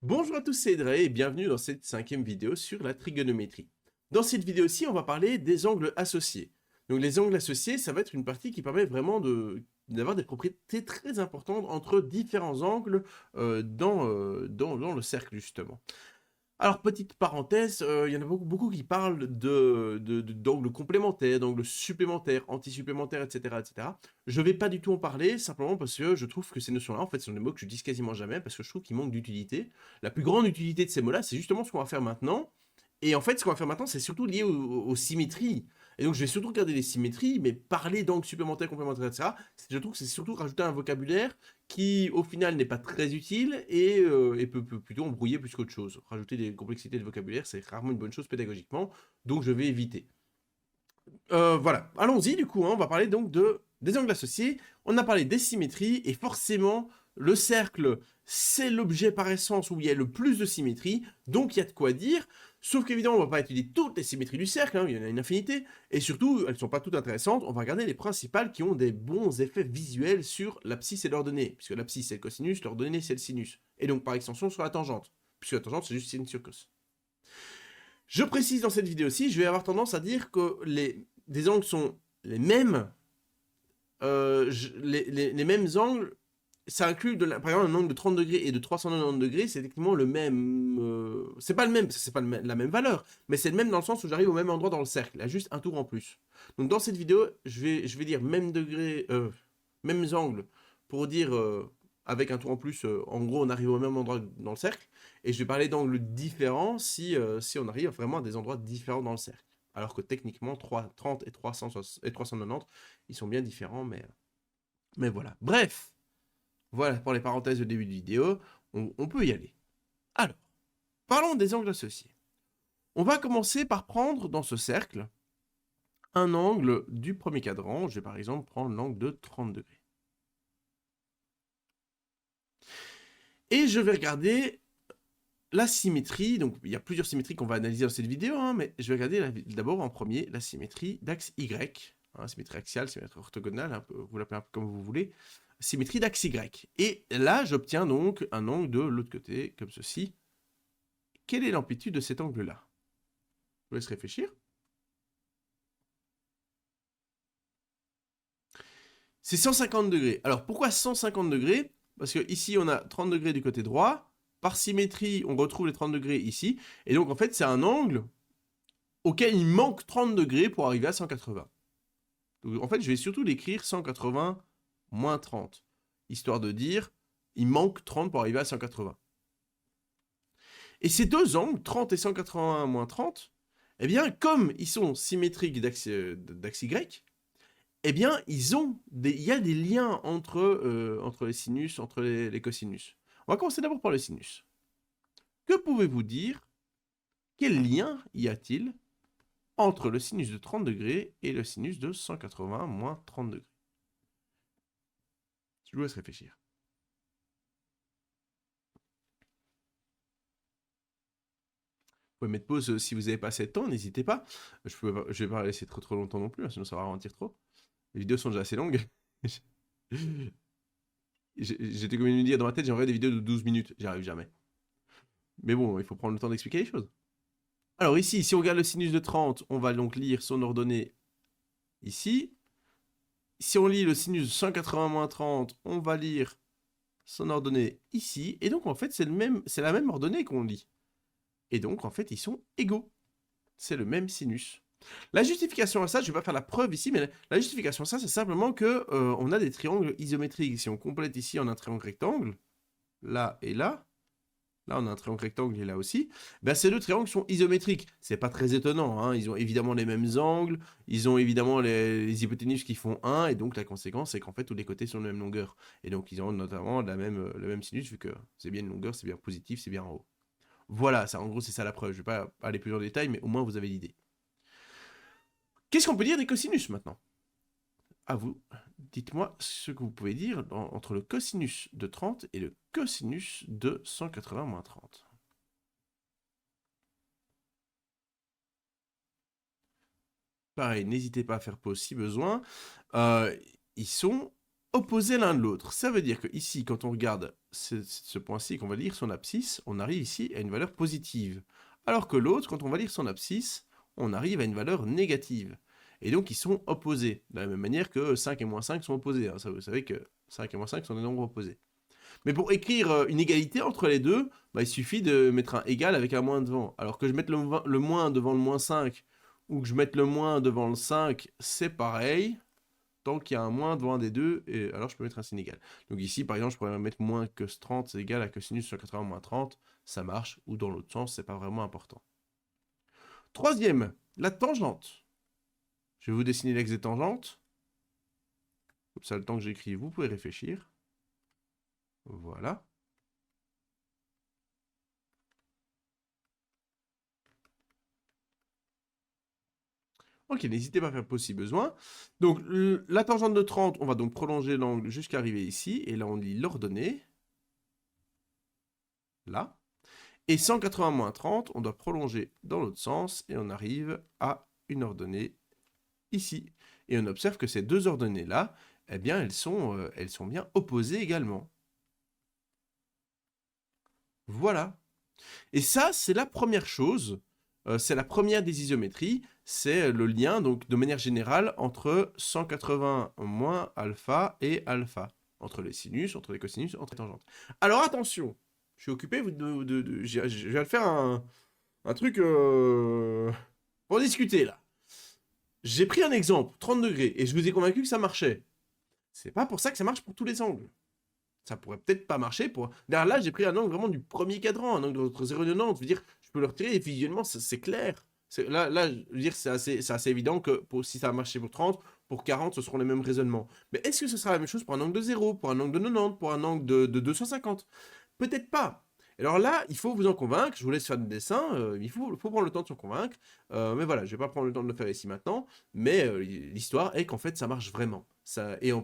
Bonjour à tous, c'est Edrey et bienvenue dans cette cinquième vidéo sur la trigonométrie. Dans cette vidéo-ci, on va parler des angles associés. Donc les angles associés, ça va être une partie qui permet vraiment d'avoir des propriétés très importantes entre différents angles dans le cercle justement. Alors, petite parenthèse, il y en a beaucoup qui parlent d'angles complémentaires, d'angles supplémentaires, anti-supplémentaires, etc., etc. Je ne vais pas du tout en parler, simplement parce que je trouve que ces notions-là, en fait, sont des mots que je dis quasiment jamais, parce que je trouve qu'ils manquent d'utilité. La plus grande utilité de ces mots-là, c'est justement ce qu'on va faire maintenant. Et en fait, ce qu'on va faire maintenant, c'est surtout lié aux symétries. Et donc, je vais surtout regarder les symétries, mais parler d'angles supplémentaires, complémentaires, etc. Je trouve que c'est surtout rajouter un vocabulaire qui au final n'est pas très utile et peut plutôt embrouiller plus qu'autre chose. Rajouter des complexités de vocabulaire, c'est rarement une bonne chose pédagogiquement, donc je vais éviter. Voilà, allons-y du coup, hein, on va parler donc des angles associés, on a parlé des symétries, et forcément, le cercle, c'est l'objet par essence où il y a le plus de symétrie, donc il y a de quoi dire, sauf qu'évidemment, on ne va pas étudier toutes les symétries du cercle, hein, il y en a une infinité, et surtout, elles ne sont pas toutes intéressantes, on va regarder les principales qui ont des bons effets visuels sur l'abscisse et l'ordonnée, puisque l'abscisse c'est le cosinus, l'ordonnée c'est le sinus, et donc par extension sur la tangente, puisque la tangente c'est juste sin sur cos. Je précise dans cette vidéo-ci, je vais avoir tendance à dire que des angles sont les mêmes, les mêmes angles, ça inclut, par exemple, un angle de 30 degrés et de 390 degrés, c'est techniquement le même. C'est pas le même, parce que c'est pas la même valeur, mais c'est le même dans le sens où j'arrive au même endroit dans le cercle, il y a juste un tour en plus. Donc dans cette vidéo, je vais dire même degré, mêmes angles, pour dire avec un tour en plus, en gros, on arrive au même endroit dans le cercle, et je vais parler d'angles différents si on arrive vraiment à des endroits différents dans le cercle. Alors que techniquement, 30 et 390, ils sont bien différents, mais voilà. Bref, voilà pour les parenthèses de début de vidéo, on peut y aller. Alors, parlons des angles associés. On va commencer par prendre dans ce cercle un angle du premier cadran. Je vais par exemple prendre l'angle de 30 degrés. Et je vais regarder la symétrie. Donc il y a plusieurs symétries qu'on va analyser dans cette vidéo, hein, mais je vais regarder d'abord en premier la symétrie d'axe Y. Hein, symétrie axiale, symétrie orthogonale, vous l'appelez un peu comme vous voulez. Symétrie d'axe Y. Et là, j'obtiens donc un angle de l'autre côté, comme ceci. Quelle est l'amplitude de cet angle-là? Je vous laisse réfléchir. C'est 150 degrés. Alors pourquoi 150 degrés? Parce que ici on a 30 degrés du côté droit. Par symétrie, on retrouve les 30 degrés ici. Et donc en fait, c'est un angle auquel il manque 30 degrés pour arriver à 180. Donc en fait, je vais surtout l'écrire 180 moins 30. Histoire de dire, il manque 30 pour arriver à 180. Et ces deux angles, 30 et 181 moins 30, eh bien, comme ils sont symétriques d'axe Y, eh bien, il y a des liens entre les sinus, entre les cosinus. On va commencer d'abord par le sinus. Que pouvez-vous dire? Quel lien y a-t-il entre le sinus de 30 degrés et le sinus de 180 moins 30 degrés? Je vous laisse réfléchir. Vous pouvez mettre pause si vous n'avez pas assez de temps, n'hésitez pas. Je vais pas laisser trop longtemps non plus, hein, sinon ça va ralentir trop. Les vidéos sont déjà assez longues. J'étais comme une dire dans ma tête, j'aimerais des vidéos de 12 minutes. J'y arrive jamais. Mais bon, il faut prendre le temps d'expliquer les choses. Alors ici, si on regarde le sinus de 30, on va donc lire son ordonnée ici. Si on lit le sinus de 180 30, on va lire son ordonnée ici. Et donc en fait, c'est la même ordonnée qu'on lit. Et donc en fait, ils sont égaux. C'est le même sinus. La justification à ça, je ne vais pas faire la preuve ici, mais la justification à ça, c'est simplement que on a des triangles isométriques. Si on complète ici, on a un triangle rectangle, là et là. Là, on a un triangle rectangle et là aussi. Ben, ces deux triangles sont isométriques. C'est pas très étonnant, hein. Ils ont évidemment les mêmes angles, ils ont évidemment les hypoténuses qui font 1, et donc la conséquence, c'est qu'en fait, tous les côtés sont de la même longueur. Et donc, ils ont notamment le même sinus, vu que c'est bien une longueur, c'est bien positif, c'est bien en haut. Voilà, ça, en gros, c'est ça la preuve. Je vais pas aller plus en détail, mais au moins, vous avez l'idée. Qu'est-ce qu'on peut dire des cosinus maintenant? À vous, dites-moi ce que vous pouvez dire entre le cosinus de 30 et le cosinus de 180 moins 30. Pareil, n'hésitez pas à faire pause si besoin. Ils sont opposés l'un de l'autre. Ça veut dire que ici, quand on regarde ce point-ci, qu'on va lire son abscisse, on arrive ici à une valeur positive. Alors que l'autre, quand on va lire son abscisse, on arrive à une valeur négative. Et donc, ils sont opposés, de la même manière que 5 et moins 5 sont opposés. Hein. Ça, vous savez que 5 et moins 5 sont des nombres opposés. Mais pour écrire une égalité entre les deux, bah, il suffit de mettre un égal avec un moins devant. Alors que je mette le moins devant le moins 5, ou que je mette le moins devant le 5, c'est pareil. Tant qu'il y a un moins devant un des deux, et alors je peux mettre un signe égal. Donc ici, par exemple, je pourrais mettre moins que 30, c'est égal à cosinus sur 80 moins 30, ça marche, ou dans l'autre sens, c'est pas vraiment important. Troisième, la tangente. Je vais vous dessiner l'axe des tangentes. Comme ça, le temps que j'écris, vous pouvez réfléchir. Voilà. Ok, n'hésitez pas à faire pause si besoin. Donc, la tangente de 30, on va donc prolonger l'angle jusqu'à arriver ici. Et là, on lit l'ordonnée. Là. Et 180 moins 30, on doit prolonger dans l'autre sens. Et on arrive à une ordonnée ici. Et on observe que ces deux ordonnées-là, eh bien, elles sont bien opposées également. Voilà. Et ça, c'est la première chose. C'est la première des isométries. C'est le lien, donc, de manière générale, entre 180 moins alpha et alpha. Entre les sinus, entre les cosinus, entre les tangentes. Alors, attention. Je suis occupé je vais faire un truc pour discuter, là. J'ai pris un exemple, 30 degrés, et je vous ai convaincu que ça marchait. C'est pas pour ça que ça marche pour tous les angles. Ça pourrait peut-être pas marcher pour... D'ailleurs, là, j'ai pris un angle vraiment du premier cadran, un angle entre 0 et 90. Je veux dire, je peux le retirer et visuellement, c'est clair. Là, je veux dire, c'est assez évident que si ça a marché pour 30, pour 40, ce seront les mêmes raisonnements. Mais est-ce que ce sera la même chose pour un angle de 0, pour un angle de 90, pour un angle de 250? Peut-être pas. Alors là, il faut vous en convaincre, je vous laisse faire des dessins, il faut prendre le temps de s'en convaincre, mais voilà, je vais pas prendre le temps de le faire ici maintenant, mais l'histoire est qu'en fait ça marche vraiment.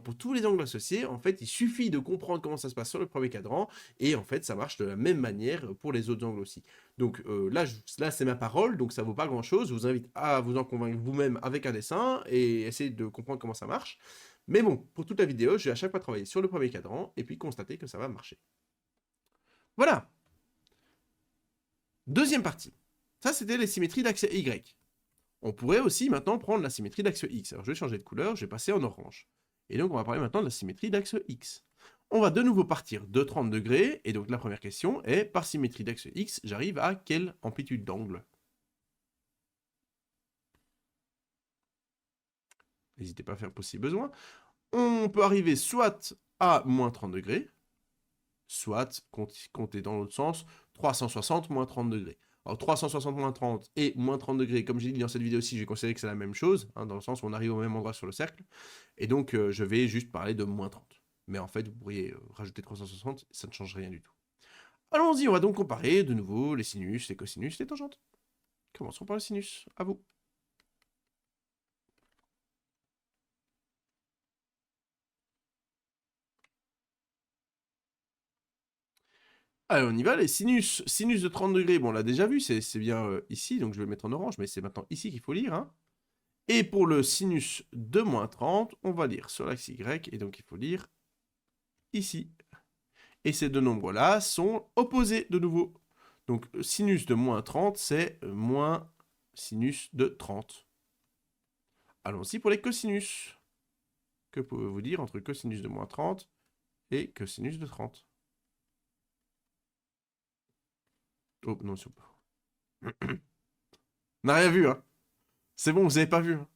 Pour tous les angles associés, en fait, il suffit de comprendre comment ça se passe sur le premier cadran, et en fait ça marche de la même manière pour les autres angles aussi. Donc là c'est ma parole, donc ça vaut pas grand chose, je vous invite à vous en convaincre vous-même avec un dessin, et essayer de comprendre comment ça marche. Mais bon, pour toute la vidéo, je vais à chaque fois travailler sur le premier cadran, et puis constater que ça va marcher. Voilà. Deuxième partie. Ça, c'était les symétries d'axe Y. On pourrait aussi maintenant prendre la symétrie d'axe X. Alors, je vais changer de couleur, je vais passer en orange. Et donc, on va parler maintenant de la symétrie d'axe X. On va de nouveau partir de 30 degrés, et donc la première question est, par symétrie d'axe X, j'arrive à quelle amplitude d'angle? N'hésitez pas à faire pause si besoin. On peut arriver soit à moins 30 degrés, soit, compter dans l'autre sens, 360 moins 30 degrés. Alors 360 moins 30 et moins 30 degrés, comme j'ai dit dans cette vidéo-ci, je vais considérer que c'est la même chose, hein, dans le sens où on arrive au même endroit sur le cercle. Et donc, je vais juste parler de moins 30. Mais en fait, vous pourriez rajouter 360, ça ne change rien du tout. Allons-y, on va donc comparer de nouveau les sinus, les cosinus, les tangentes. Commençons par le sinus, à vous. Allez, on y va, les sinus. Sinus de 30 degrés, bon, on l'a déjà vu, c'est bien ici, donc je vais le mettre en orange, mais c'est maintenant ici qu'il faut lire, hein. Et pour le sinus de moins 30, on va lire sur l'axe Y, et donc il faut lire ici. Et ces deux nombres-là sont opposés de nouveau. Donc sinus de moins 30, c'est moins sinus de 30. Allons-y pour les cosinus. Que pouvez-vous dire entre cosinus de moins 30 et cosinus de 30? Oh, non, c'est pas. On n'a rien vu, hein. C'est bon, vous n'avez pas vu, hein.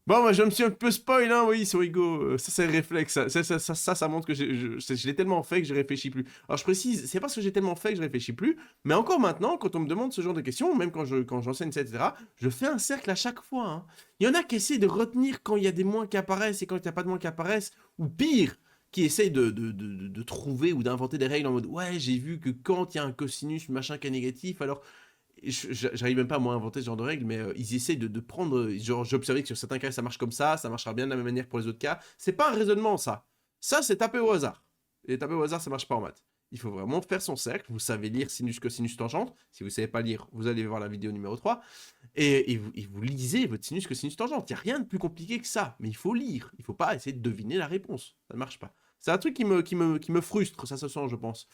Bon, moi, je me suis un peu spoil, hein, oui, sur Hugo. Ça, c'est le réflexe. Ça montre que je l'ai tellement fait que je réfléchis plus. Alors, je précise, c'est parce que j'ai tellement fait que je réfléchis plus, mais encore maintenant, quand on me demande ce genre de questions, même quand j'enseigne ça, etc., je fais un cercle à chaque fois, hein. Il y en a qui essaient de retenir quand il y a des moins qui apparaissent et quand il n'y a pas de moins qui apparaissent, ou pire, qui essayent de trouver ou d'inventer des règles en mode, ouais, j'ai vu que quand il y a un cosinus, machin qui est négatif, alors j'arrive même pas à moi inventer ce genre de règles, mais ils essaient de prendre. Genre, j'ai observé que sur certains cas, ça marche comme ça marchera bien de la même manière pour les autres cas. C'est pas un raisonnement, ça. Ça, c'est taper au hasard. Et taper au hasard, ça marche pas en maths. Il faut vraiment faire son cercle. Vous savez lire sinus, cosinus, tangente. Si vous savez pas lire, vous allez voir la vidéo numéro 3. Et vous lisez votre sinus, cosinus, tangente. Il n'y a rien de plus compliqué que ça. Mais il faut lire. Il faut pas essayer de deviner la réponse. Ça ne marche pas. C'est un truc qui me frustre, ça se sent, je pense.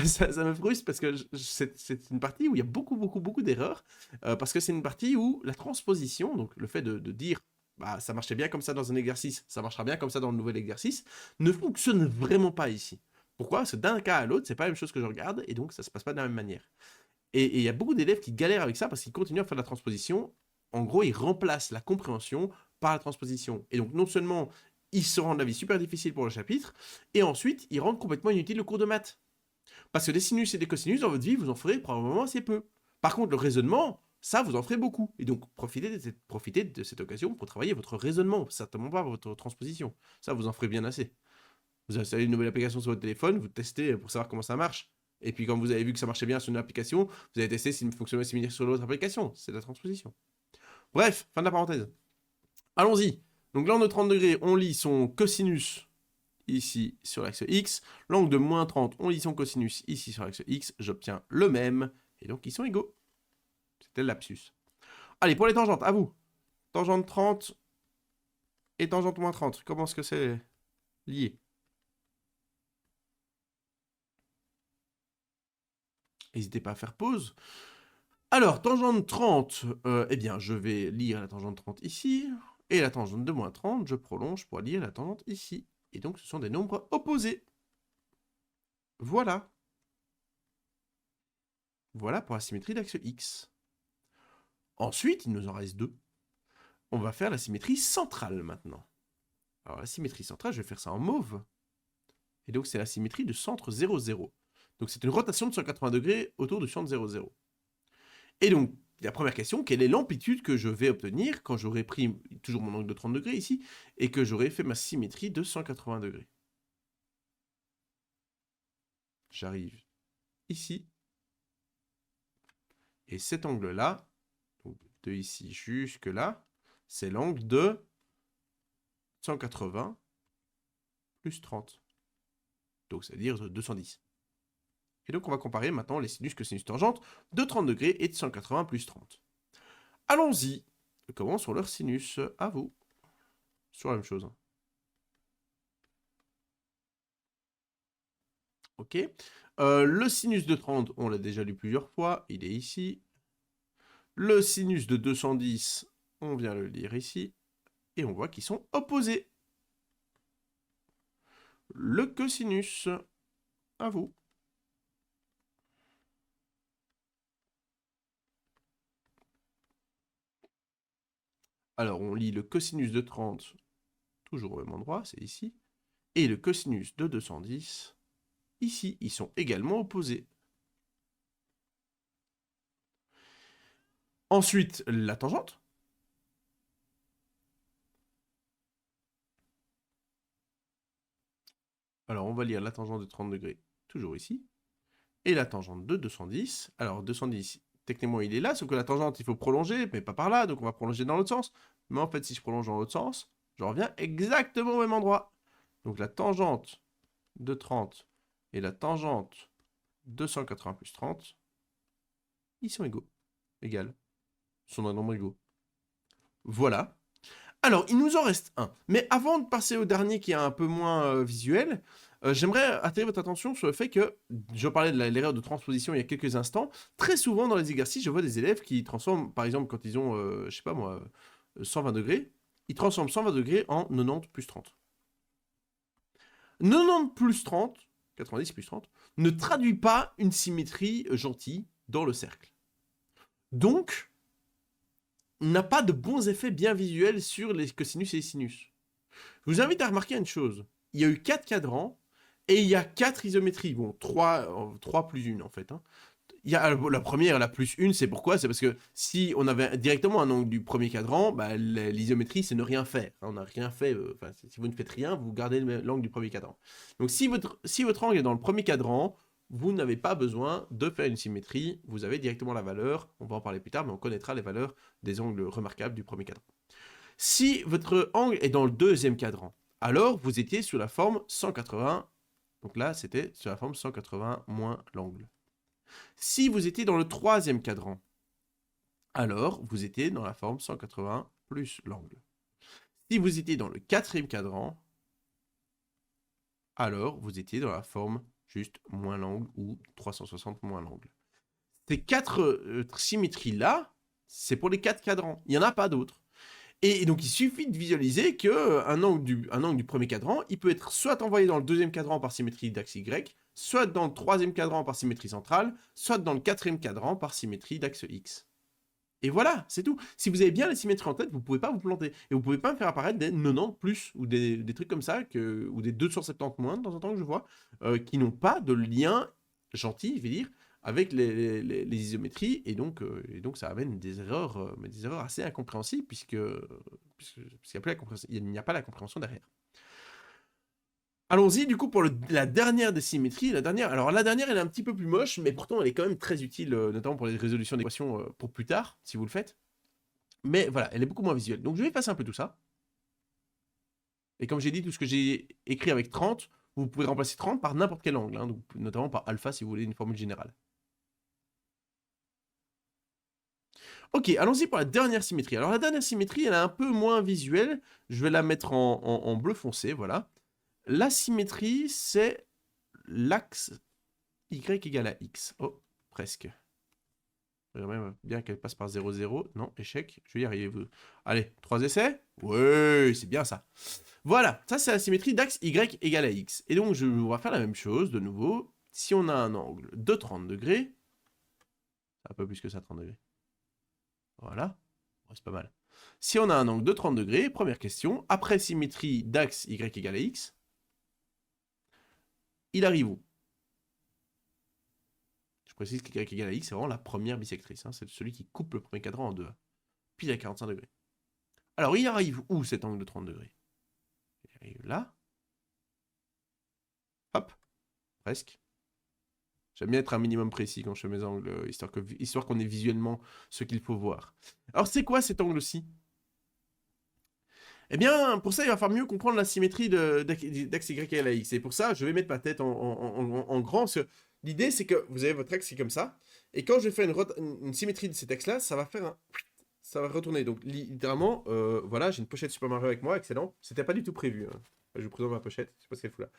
Ça me frustre parce que c'est une partie où il y a beaucoup d'erreurs, parce que c'est une partie où la transposition, donc le fait de dire bah, ça marchait bien comme ça dans un exercice, ça marchera bien comme ça dans le nouvel exercice, ne fonctionne vraiment pas ici. Pourquoi? Parce que d'un cas à l'autre, c'est pas la même chose que je regarde, et donc ça se passe pas de la même manière. Et il y a beaucoup d'élèves qui galèrent avec ça parce qu'ils continuent à faire de la transposition. En gros, ils remplacent la compréhension par la transposition. Et donc, non seulement ils se rendent la vie super difficile pour le chapitre, et ensuite, ils rendent complètement inutile le cours de maths. Parce que des sinus et des cosinus, dans votre vie, vous en ferez probablement assez peu. Par contre, le raisonnement, ça, vous en ferez beaucoup. Et donc, profitez de cette occasion pour travailler votre raisonnement, certainement pas votre transposition. Ça, vous en ferez bien assez. Vous installez une nouvelle application sur votre téléphone, vous testez pour savoir comment ça marche. Et puis quand vous avez vu que ça marchait bien sur une application, vous allez tester s'il fonctionnait similaire sur l'autre application. C'est de la transposition. Bref, fin de la parenthèse. Allons-y. Donc l'angle de 30 degrés, on lit son cosinus ici sur l'axe X. L'angle de moins 30, on lit son cosinus ici sur l'axe X. J'obtiens le même. Et donc ils sont égaux. C'était le lapsus. Allez, pour les tangentes, à vous. Tangente 30 et tangente moins 30. Comment est-ce que c'est lié? N'hésitez pas à faire pause. Alors, tangente 30, eh bien, je vais lire la tangente 30 ici, et la tangente de moins 30, je prolonge pour lire la tangente ici. Et donc, ce sont des nombres opposés. Voilà. Voilà pour la symétrie d'axe X. Ensuite, il nous en reste deux. On va faire la symétrie centrale maintenant. Alors, la symétrie centrale, je vais faire ça en mauve. Et donc, c'est la symétrie de centre 0, 0. Donc, c'est une rotation de 180 degrés autour du centre 0, 0. Et donc, la première question, quelle est l'amplitude que je vais obtenir quand j'aurai pris toujours mon angle de 30 degrés ici, et que j'aurai fait ma symétrie de 180 degrés? J'arrive ici, et cet angle-là, de ici jusque là, c'est l'angle de 180 plus 30. Donc, c'est-à-dire 210. Et donc, on va comparer maintenant les sinus que sinus tangentes de 30 degrés et de 180 plus 30. Allons-y. Je commence sur leur sinus. À vous. Sur la même chose. Ok. Le sinus de 30, on l'a déjà lu plusieurs fois. Il est ici. Le sinus de 210, on vient le lire ici. Et on voit qu'ils sont opposés. Le cosinus, à vous. Alors, on lit le cosinus de 30, toujours au même endroit, c'est ici. Et le cosinus de 210, ici, ils sont également opposés. Ensuite, la tangente. Alors, on va lire la tangente de 30 degrés, toujours ici. Et la tangente de 210. Alors, 210, techniquement, il est là, sauf que la tangente, il faut prolonger, mais pas par là, donc on va prolonger dans l'autre sens. Mais en fait, si je prolonge dans l'autre sens, je reviens exactement au même endroit. Donc, la tangente de 30 et la tangente de 180 plus 30, ils sont égaux. Égal. Ils sont d'un nombre égaux. Voilà. Alors, il nous en reste un. Mais avant de passer au dernier qui est un peu moins visuel, j'aimerais attirer votre attention sur le fait que, je parlais de l'erreur de transposition il y a quelques instants, très souvent dans les exercices, je vois des élèves qui transforment, par exemple, quand ils ont, je sais pas moi, 120 degrés, ils transforment 120 degrés en 90 plus 30. 90 plus 30, 90 plus 30, ne traduit pas une symétrie gentille dans le cercle. Donc, n'a pas de bons effets bien visuels sur les cosinus et les sinus. Je vous invite à remarquer une chose. Il y a eu 4 cadrans et il y a 4 isométries. Bon, 3 plus 1 en fait. Hein. Il y a la première, la plus 1, c'est pourquoi? C'est parce que si on avait directement un angle du premier cadran, bah, l'isométrie, c'est ne rien faire. On n'a rien fait. Si vous ne faites rien, vous gardez l'angle du premier cadran. Donc si votre angle est dans le premier cadran, vous n'avez pas besoin de faire une symétrie. Vous avez directement la valeur. On va en parler plus tard, mais on connaîtra les valeurs des angles remarquables du premier cadran. Si votre angle est dans le deuxième cadran, alors vous étiez sur la forme 180. Donc là, c'était sur la forme 180 moins l'angle. Si vous étiez dans le troisième cadran, alors vous étiez dans la forme 180 plus l'angle. Si vous étiez dans le quatrième cadran, alors vous étiez dans la forme juste moins l'angle ou 360 moins l'angle. Ces 4 symétries-là, c'est pour les 4 cadrans. Il n'y en a pas d'autres. Et donc, il suffit de visualiser qu'un angle du premier cadran, il peut être soit envoyé dans le deuxième cadran par symétrie d'axe Y, soit dans le troisième cadran par symétrie centrale, soit dans le quatrième cadran par symétrie d'axe X. Et voilà, c'est tout. Si vous avez bien les symétries en tête, vous ne pouvez pas vous planter. Et vous ne pouvez pas me faire apparaître des 90 plus, ou des trucs comme ça, ou des 270 moins, de temps en temps que je vois, qui n'ont pas de lien gentil, je vais dire, avec les isométries, et donc ça amène des erreurs, mais des erreurs assez incompréhensibles, puisqu'il n'y a pas la compréhension derrière. Allons-y du coup pour la dernière des symétries. Alors la dernière elle est un petit peu plus moche, mais pourtant elle est quand même très utile, notamment pour les résolutions d'équations pour plus tard, si vous le faites. Mais voilà, elle est beaucoup moins visuelle. Donc je vais effacer un peu tout ça. Et comme j'ai dit, tout ce que j'ai écrit avec 30, vous pouvez remplacer 30 par n'importe quel angle, hein, donc, notamment par alpha si vous voulez une formule générale. Ok, allons-y pour la dernière symétrie. Alors la dernière symétrie, elle est un peu moins visuelle. Je vais la mettre en bleu foncé, voilà. La symétrie, c'est l'axe y égale à x. Oh, presque. J'aimerais bien qu'elle passe par 0, 0. Non, échec, je vais y arriver. Allez, 3 essais. Ouais, c'est bien ça. Voilà, ça c'est la symétrie d'axe y égale à x. Et donc, on va faire la même chose, de nouveau. Si on a un angle de 30 degrés, un peu plus que ça, 30 degrés. Voilà, c'est pas mal. Si on a un angle de 30 degrés, première question, après symétrie d'axe y égale à x, il arrive où? Je précise qu'y égale à x, c'est vraiment la première bisectrice. Hein, c'est celui qui coupe le premier cadran en deux. Pile à 45 degrés. Alors, il arrive où cet angle de 30 degrés? Il arrive là. Hop, presque. J'aime bien être un minimum précis quand je fais mes angles, histoire qu'on ait visuellement ce qu'il faut voir. Alors, c'est quoi cet angle-ci? Eh bien, pour ça, il va falloir mieux comprendre la symétrie d'axe y égale à x. Et pour ça, je vais mettre ma tête en grand. L'idée, c'est que vous avez votre axe qui est comme ça. Et quand je vais faire une symétrie de cet axe-là, ça va retourner. Donc, littéralement, voilà, j'ai une pochette Super Mario avec moi, excellent. C'était pas du tout prévu. Hein. Je vous présente ma pochette, je sais pas ce qu'elle fout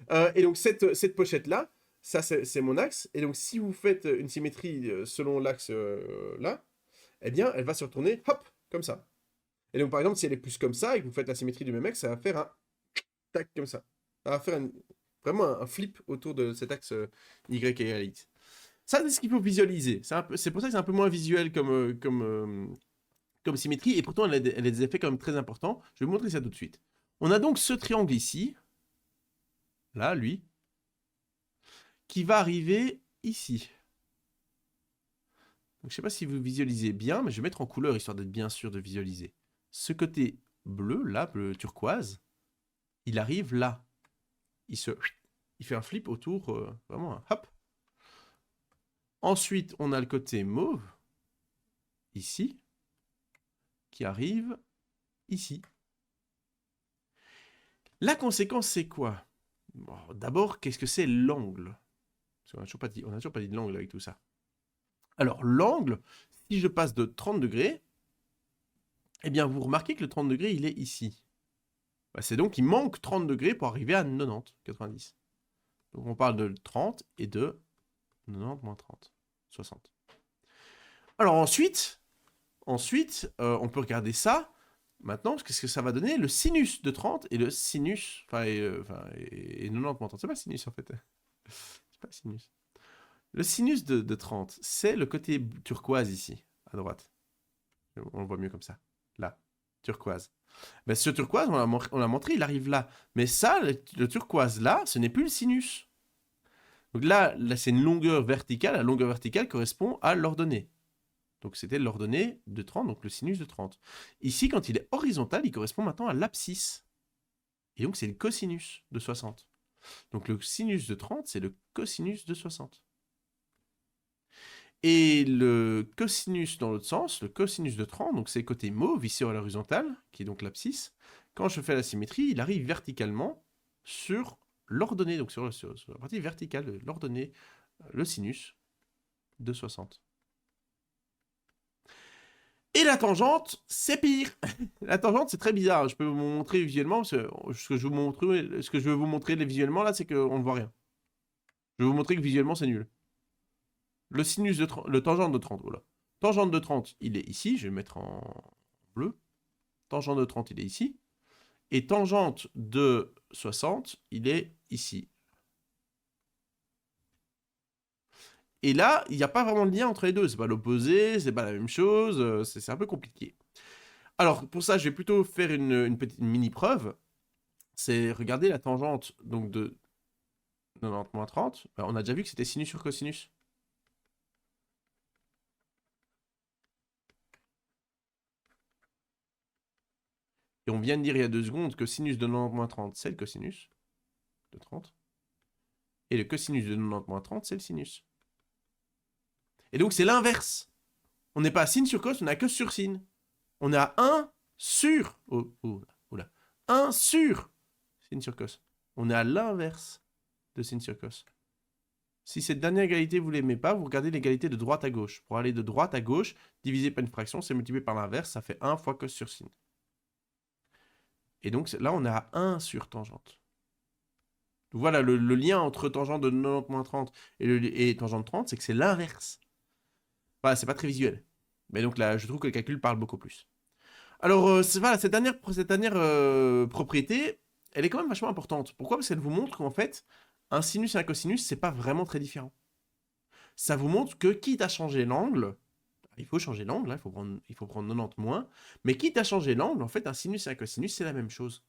là. Et donc, cette pochette-là, ça, c'est mon axe. Et donc, si vous faites une symétrie selon l'axe là, eh bien, elle va se retourner, hop, comme ça. Et donc, par exemple, si elle est plus comme ça, et que vous faites la symétrie du même axe, ça va faire un tac comme ça. Ça va faire vraiment un flip autour de cet axe Y égale à X. Ça, c'est ce qu'il faut visualiser. C'est pour ça que c'est un peu moins visuel comme symétrie, et pourtant, elle a des effets quand même très importants. Je vais vous montrer ça tout de suite. On a donc ce triangle ici, là, lui, qui va arriver ici. Donc, je ne sais pas si vous visualisez bien, mais je vais mettre en couleur, histoire d'être bien sûr de visualiser. Ce côté bleu, là, bleu turquoise, il arrive là. Il fait un flip autour, vraiment, hop. Ensuite, on a le côté mauve, ici, qui arrive ici. La conséquence, c'est quoi? Bon, d'abord, qu'est-ce que c'est l'angle? On n'a toujours pas dit de l'angle avec tout ça. Alors, l'angle, si je passe de 30 degrés, eh bien, vous remarquez que le 30 degrés, il est ici. Bah, c'est donc qu'il manque 30 degrés pour arriver à 90, 90. Donc, on parle de 30 et de 90 moins 30, 60. Alors ensuite, on peut regarder ça. Maintenant, qu'est-ce que ça va donner? Le sinus de 30 et le sinus... et 90 moins 30. C'est pas sinus, en fait. C'est pas sinus. Le sinus de 30, c'est le côté turquoise ici, à droite. On le voit mieux comme ça. Là, turquoise. Ben, ce turquoise, on l'a montré, il arrive là. Mais ça, le turquoise là, ce n'est plus le sinus. Donc là c'est une longueur verticale. La longueur verticale correspond à l'ordonnée. Donc c'était l'ordonnée de 30, donc le sinus de 30. Ici, quand il est horizontal, il correspond maintenant à l'abscisse. Et donc c'est le cosinus de 60. Donc le sinus de 30, c'est le cosinus de 60. Et le cosinus dans l'autre sens, le cosinus de 30, donc c'est côté mauve, ici à l'horizontale, qui est donc l'abscisse. Quand je fais la symétrie, il arrive verticalement sur l'ordonnée, donc sur la partie verticale de l'ordonnée, le sinus de 60. Et la tangente, c'est pire. La tangente, c'est très bizarre. Je peux vous montrer visuellement, parce que ce que je veux vous montrer visuellement, là, c'est qu'on ne voit rien. Je vais vous montrer que visuellement, c'est nul. Le sinus de 30, le tangente de 30, voilà. Tangente de 30, il est ici. Je vais le mettre en bleu. Tangente de 30, il est ici. Et tangente de 60, il est ici. Et là, il n'y a pas vraiment de lien entre les deux. C'est pas l'opposé, c'est pas la même chose. C'est un peu compliqué. Alors, pour ça, je vais plutôt faire une petite mini-preuve. C'est regarder la tangente donc de 90 moins 30. On a déjà vu que c'était sinus sur cosinus. Et on vient de dire il y a 2 secondes que sinus de 90 moins 30, c'est le cosinus de 30. Et le cosinus de 90 moins 30, c'est le sinus. Et donc, c'est l'inverse. On n'est pas à sin sur cos, on a que sur sin. On est à 1 sur... Oula. 1 sur sin sur cos. On est à l'inverse de sin sur cos. Si cette dernière égalité, vous ne l'aimez pas, vous regardez l'égalité de droite à gauche. Pour aller de droite à gauche, divisé par une fraction, c'est multiplié par l'inverse, ça fait 1 fois cos sur sin. Et donc là, on est à 1 sur tangente. Donc voilà, le lien entre tangente de 90 moins 30 et tangente 30, c'est que c'est l'inverse. Voilà, c'est pas très visuel. Mais donc là, je trouve que le calcul parle beaucoup plus. Alors, voilà, cette dernière propriété, elle est quand même vachement importante. Pourquoi? Parce qu'elle vous montre qu'en fait, un sinus et un cosinus, c'est pas vraiment très différent. Ça vous montre que quitte à changer l'angle, il faut changer l'angle, hein, il faut prendre 90 moins, mais quitte à changer l'angle, en fait, un sinus et un cosinus, c'est la même chose.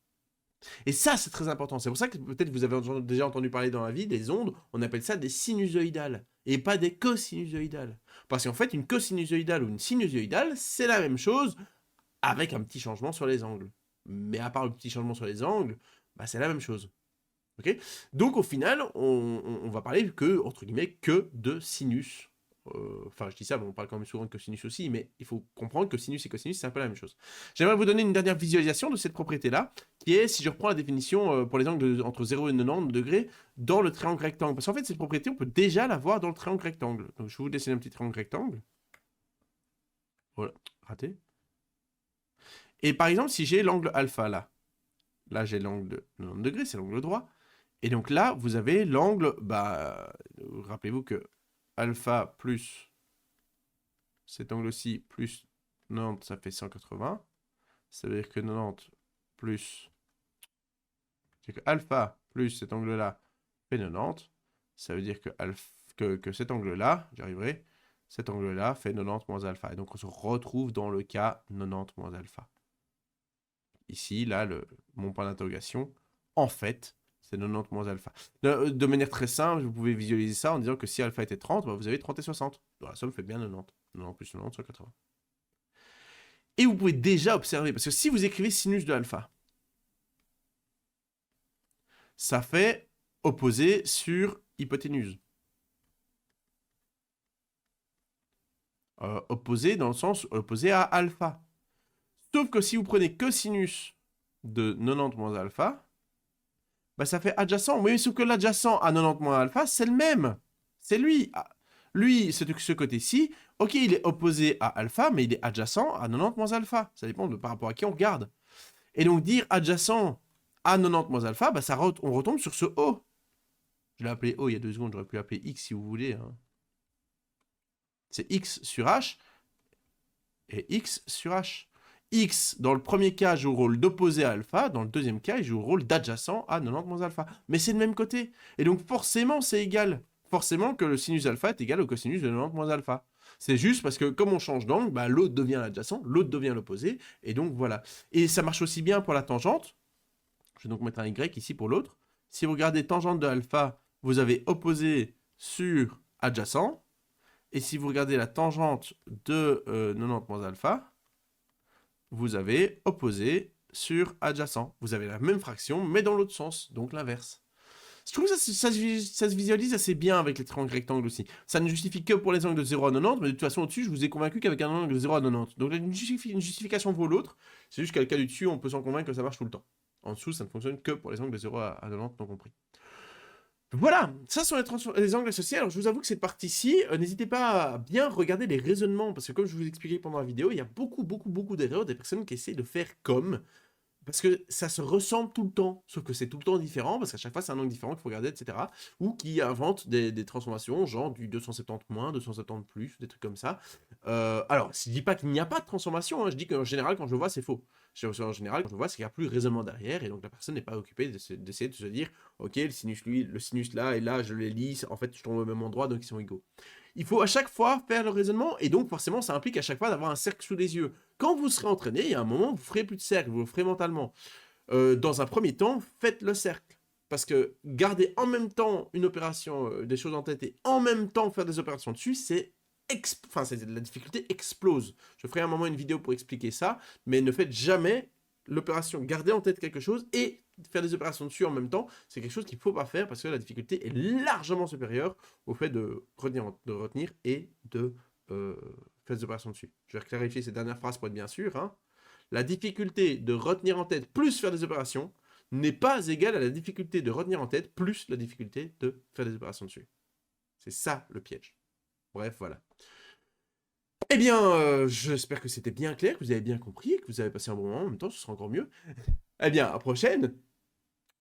Et ça, c'est très important. C'est pour ça que peut-être vous avez déjà entendu parler dans la vie des ondes, on appelle ça des sinusoïdales, et pas des cosinusoïdales. Parce qu'en fait, une cosinusoïdale ou une sinusoïdale, c'est la même chose, avec un petit changement sur les angles. Mais à part le petit changement sur les angles, bah, c'est la même chose. Okay. Donc au final, on va parler que, entre guillemets, que de sinus. Enfin, je dis ça, mais on parle quand même souvent de cosinus aussi, mais il faut comprendre que sinus et cosinus, c'est un peu la même chose. J'aimerais vous donner une dernière visualisation de cette propriété-là, qui est, si je reprends la définition pour les angles entre 0 et 90 degrés, dans le triangle rectangle. Parce qu'en fait, cette propriété, on peut déjà la voir dans le triangle rectangle. Donc je vais vous dessiner un petit triangle rectangle. Voilà, raté. Et par exemple, si j'ai l'angle alpha là j'ai l'angle de 90 degrés, c'est l'angle droit. Et donc là, vous avez l'angle, rappelez-vous que alpha plus cet angle-ci plus 90, ça fait 180. Ça veut dire que 90 plus... C'est que alpha plus cet angle-là fait 90. Ça veut dire que cet angle-là, j'arriverai, cet angle-là fait 90 moins alpha. Et donc on se retrouve dans le cas 90 moins alpha. Ici, là, mon point d'interrogation, en fait, c'est 90 moins alpha. De manière très simple, vous pouvez visualiser ça en disant que si alpha était 30, bah vous avez 30 et 60. Donc la somme fait bien 90. 90 plus 90, 180. Et vous pouvez déjà observer, parce que si vous écrivez sinus de alpha, ça fait opposé sur hypoténuse. Opposé dans le sens opposé à alpha. Sauf que si vous prenez que sinus de 90 moins alpha, bah ça fait adjacent. Oui, sauf que l'adjacent à 90 moins alpha, c'est le même. C'est lui. Lui, ce côté-ci, ok, il est opposé à alpha, mais il est adjacent à 90 moins alpha. Ça dépend de par rapport à qui on regarde. Et donc dire adjacent à 90 moins alpha, bah on retombe sur ce O. Je l'ai appelé O il y a 2 secondes, j'aurais pu l'appeler X si vous voulez. Hein. C'est X sur H et X sur H. X, dans le premier cas, joue le rôle d'opposé à alpha, dans le deuxième cas, il joue le rôle d'adjacent à 90 moins alpha. Mais c'est le même côté. Et donc forcément, c'est égal. Forcément que le sinus alpha est égal au cosinus de 90 moins alpha. C'est juste parce que comme on change d'angle, bah, l'autre devient l'adjacent, l'autre devient l'opposé, et donc voilà. Et ça marche aussi bien pour la tangente. Je vais donc mettre un Y ici pour l'autre. Si vous regardez tangente de alpha, vous avez opposé sur adjacent. Et si vous regardez la tangente de 90 moins alpha, vous avez opposé sur adjacent. Vous avez la même fraction, mais dans l'autre sens, donc l'inverse. Je trouve que ça se visualise assez bien avec les triangles rectangles aussi. Ça ne justifie que pour les angles de 0 à 90, mais de toute façon, au-dessus, je vous ai convaincu qu'avec un angle de 0 à 90. Donc une justification vaut l'autre. C'est juste qu'à le cas du dessus, on peut s'en convaincre que ça marche tout le temps. En dessous, ça ne fonctionne que pour les angles de 0 à 90, non compris. Voilà, ça sont les angles associés. Alors, je vous avoue que cette partie-ci, n'hésitez pas à bien regarder les raisonnements, parce que comme je vous expliquais pendant la vidéo, il y a beaucoup d'erreurs des personnes qui essaient de faire comme, parce que ça se ressemble tout le temps, sauf que c'est tout le temps différent, parce qu'à chaque fois c'est un angle différent qu'il faut regarder, etc. Ou qui inventent des transformations, genre du 270 moins, 270 plus, des trucs comme ça. Alors, je dis pas qu'il n'y a pas de transformation, hein, je dis qu'en général, quand je le vois, c'est faux. En général, quand je le vois, c'est qu'il n'y a plus de raisonnement derrière, et donc la personne n'est pas occupée d'essayer de se dire, ok, le sinus là, et là, je les lis, en fait, je tombe au même endroit, donc ils sont égaux. Il faut à chaque fois faire le raisonnement, et donc forcément, ça implique à chaque fois d'avoir un cercle sous les yeux. Quand vous serez entraîné, il y a un moment, vous ferez plus de cercle, vous le ferez mentalement. Dans un premier temps, faites le cercle. Parce que garder en même temps une opération, des choses en tête, et en même temps faire des opérations dessus, la difficulté explose. Je ferai un moment une vidéo pour expliquer ça, mais ne faites jamais l'opération, garder en tête quelque chose et faire des opérations dessus en même temps. C'est quelque chose qu'il ne faut pas faire parce que la difficulté est largement supérieure au fait de retenir et de faire des opérations dessus. Je vais clarifier ces dernières phrases pour être bien sûr. Hein. La difficulté de retenir en tête plus faire des opérations n'est pas égale à la difficulté de retenir en tête plus la difficulté de faire des opérations dessus. C'est ça le piège. Bref, voilà. Eh bien, j'espère que c'était bien clair, que vous avez bien compris, que vous avez passé un bon moment. En même temps, ce sera encore mieux. Eh bien, à la prochaine.